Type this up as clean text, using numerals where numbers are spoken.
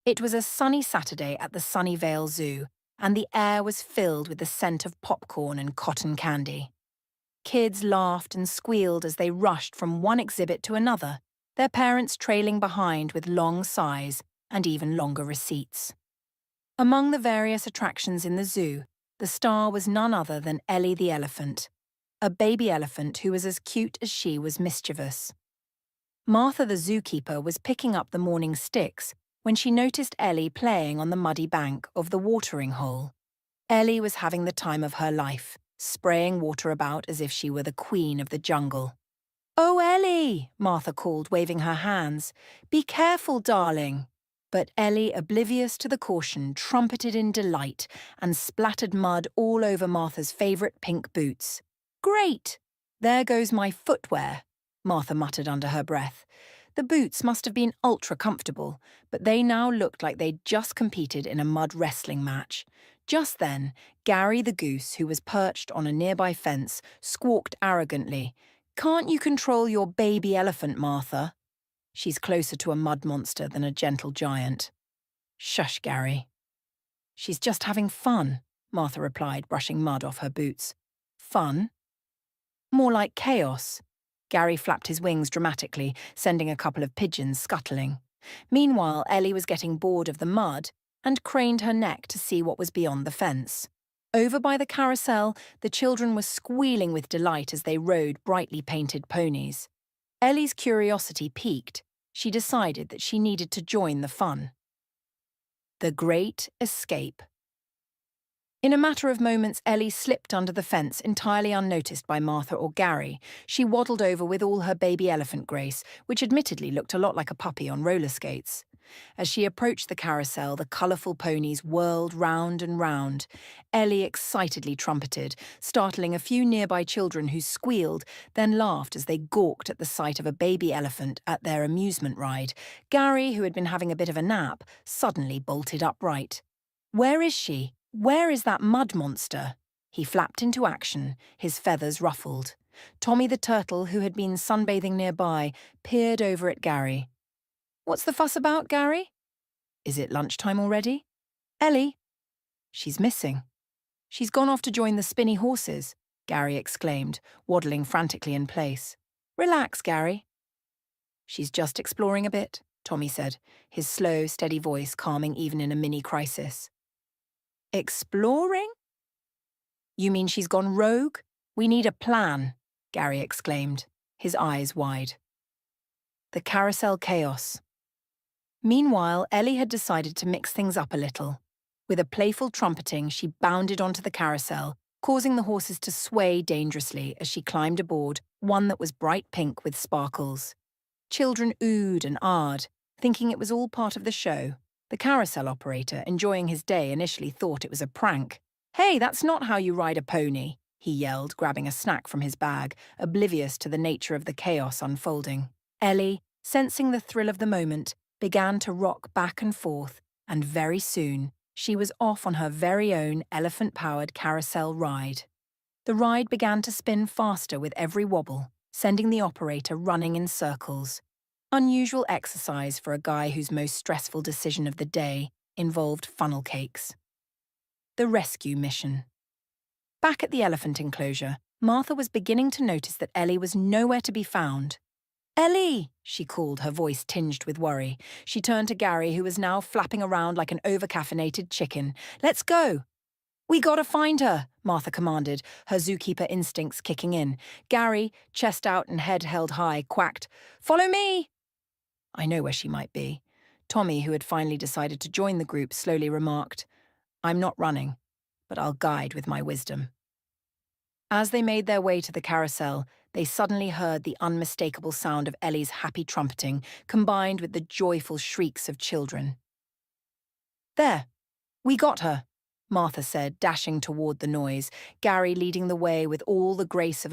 It was a sunny Saturday at the Sunnyvale Zoo, and the air was filled with the scent of popcorn and cotton candy. Kids laughed and squealed as they rushed from one exhibit to another, their parents trailing behind with long sighs and even longer receipts. Among the various attractions in the zoo, the star was none other than Ellie the elephant, a baby elephant who was as cute as she was mischievous. Martha the zookeeper was picking up the morning sticks when she noticed Ellie playing on the muddy bank of the watering hole. Ellie was having the time of her life, spraying water about as if she were the queen of the jungle. "Oh, Ellie," Martha called, waving her hands. "Be careful, darling." But Ellie, oblivious to the caution, trumpeted in delight and splattered mud all over Martha's favourite pink boots. "Great! There goes my footwear," Martha muttered under her breath. The boots must have been ultra-comfortable, but they now looked like they'd just competed in a mud wrestling match. Just then, Gary the goose, who was perched on a nearby fence, squawked arrogantly, "Can't you control your baby elephant, Martha?" "She's closer to a mud monster than a gentle giant." "Shush, Gary." "She's just having fun," Martha replied, brushing mud off her boots. "Fun? More like chaos." Gary flapped his wings dramatically, sending a couple of pigeons scuttling. Meanwhile, Ellie was getting bored of the mud and craned her neck to see what was beyond the fence. Over by the carousel, the children were squealing with delight as they rode brightly painted ponies. Ellie's curiosity piqued. She decided that she needed to join the fun. The Great Escape. In a matter of moments, Ellie slipped under the fence, entirely unnoticed by Martha or Gary. She waddled over with all her baby elephant grace, which admittedly looked a lot like a puppy on roller skates. As she approached the carousel, the colourful ponies whirled round and round. Ellie excitedly trumpeted, startling a few nearby children who squealed, then laughed as they gawked at the sight of a baby elephant at their amusement ride. Gary, who had been having a bit of a nap, suddenly bolted upright. "Where is she? Where is that mud monster?" He flapped into action, his feathers ruffled. Tommy the turtle, who had been sunbathing nearby, peered over at Gary. "What's the fuss about, Gary?" "Is it lunchtime already?" "Ellie?" "She's missing." "She's gone off to join the spinny horses," Gary exclaimed, waddling frantically in place. "Relax, Gary." "She's just exploring a bit," Tommy said, his slow, steady voice calming even in a mini crisis. "Exploring? You mean she's gone rogue? We need a plan," Gary exclaimed, his eyes wide. The carousel chaos. Meanwhile, Ellie had decided to mix things up a little. With a playful trumpeting, she bounded onto the carousel, causing the horses to sway dangerously as she climbed aboard, one that was bright pink with sparkles. Children oohed and ahed, thinking it was all part of the show. The carousel operator, enjoying his day, initially thought it was a prank. "Hey, that's not how you ride a pony," he yelled, grabbing a snack from his bag, oblivious to the nature of the chaos unfolding. Ellie, sensing the thrill of the moment, began to rock back and forth, and very soon, she was off on her very own elephant-powered carousel ride. The ride began to spin faster with every wobble, sending the operator running in circles. Unusual exercise for a guy whose most stressful decision of the day involved funnel cakes. The rescue mission. Back at the elephant enclosure, Martha was beginning to notice that Ellie was nowhere to be found. "Ellie!" she called, her voice tinged with worry. She turned to Gary, who was now flapping around like an overcaffeinated chicken. "Let's go!" "We gotta find her," Martha commanded, her zookeeper instincts kicking in. Gary, chest out and head held high, quacked, "Follow me!" "I know where she might be." Tommy, who had finally decided to join the group, slowly remarked, "I'm not running, but I'll guide with my wisdom." As they made their way to the carousel, they suddenly heard the unmistakable sound of Ellie's happy trumpeting, combined with the joyful shrieks of children. "There, we got her," Martha said, dashing toward the noise, Gary leading the way with all the grace of a